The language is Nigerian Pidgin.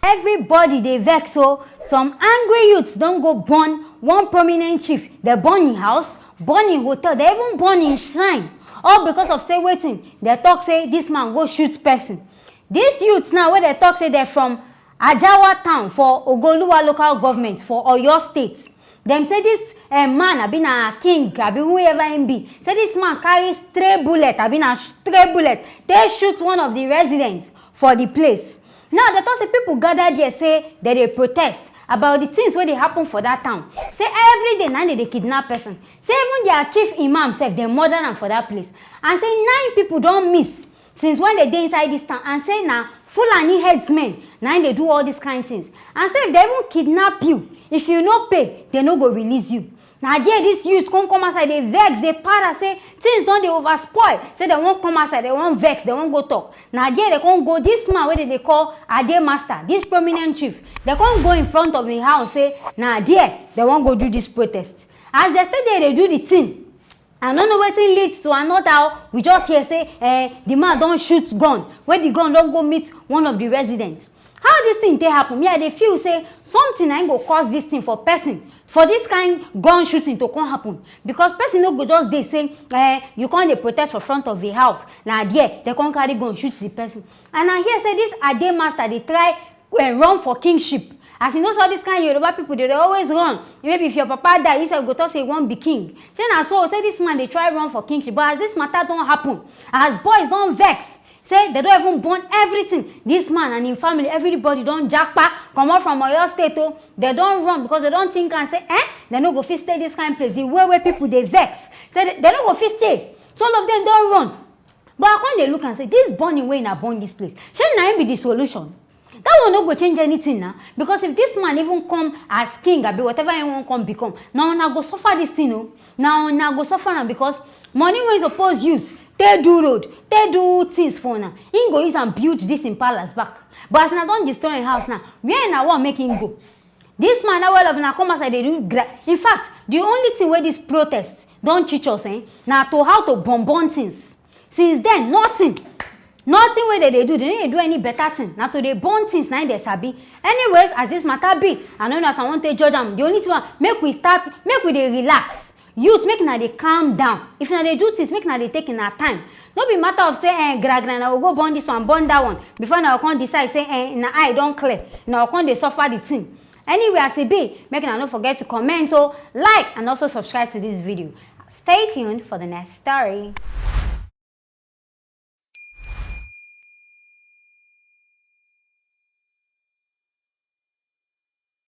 Everybody they vex, so some angry youths don't go burn one prominent chief. They burn in house, burn in hotel, they even burn in shrine. All because of say waiting. They talk say this man go shoot person. These youths now where they talk say they're from Ajawa town for Ogoluwa local government for Oyo state. Them say this man have been a king, have been whoever him be. Say this man carries stray bullet, have been a stray bullet. They shoot one of the residents for the place. Now they talk say people gathered here say that they protest about the things where they happen for that town. Say every day now they kidnap person. Say even their chief imam self they murder them for that place. And say 9 people don't miss since when they dey inside this town. And say now Fulani headsmen now they do all these kind of things. And say if they even kidnap you, if you no pay, they no go release you. Now there these youths come outside, they vex, they para, say things don't they over spoil. Say they won't come outside, they won't vex, they won't go talk. Now there they can't go, this man where they call Ade Master, this prominent chief, they can't go in front of the house, say, now there, they won't go do this protest. As they stay there, they do the thing. I don't know what it leads to another. We just hear say, the man don't shoot gun. Where the gun don't go meet one of the residents. How this thing they happen? Yeah, they feel say something ain't go cause this thing for person. For this kind gun shooting to come happen. Because person no go just they say, you can't dey protest for front of the house. Now there, they can't carry gun shoot the person. And I hear say this Ade Master, they try run for kingship. As you know, so this kind of Yoruba people, they always run. Maybe if your papa die, you say go to say you won't be king. Say now so say this man they try run for kingship. But as this matter don't happen, as boys don't vex, say they don't even burn everything. This man and his family, everybody don't jackpot, come out from Oyo State. Oh, they don't run because they don't think and say, they no go fit stay this kind of place. The way where people they vex, say they don't go fit stay. So all of them don't run. But when they look and say, this burning way na burn this place, shouldn't that be the solution? That will not go change anything now. Because if this man even come as king, or be whatever he won't come become, now I go suffer this thing, no? Now I go suffer now because money when suppose use. They do road, they do things for now. He go use and build this in palace back. But as now don't destroy a house now, where now want make him go? This man now well of now come outside they do. In fact, the only thing where this protest don't teach us, now to how to bomb things. Since then, nothing where they do. They didn't do any better thing. Now to they burn things now they sabi. Anyways, as this matter be, I know as I want to judge them. The only thing make we they relax. Youth make now they calm down. If now they do things, make now they take in our time. Don't be matter of say, I will go burn this one, burn that one. Before now I can't decide, say, now I don't clear. Now I can't they suffer the thing. Anyway, as it be, make now don't forget to comment, like, and also subscribe to this video. Stay tuned for the next story.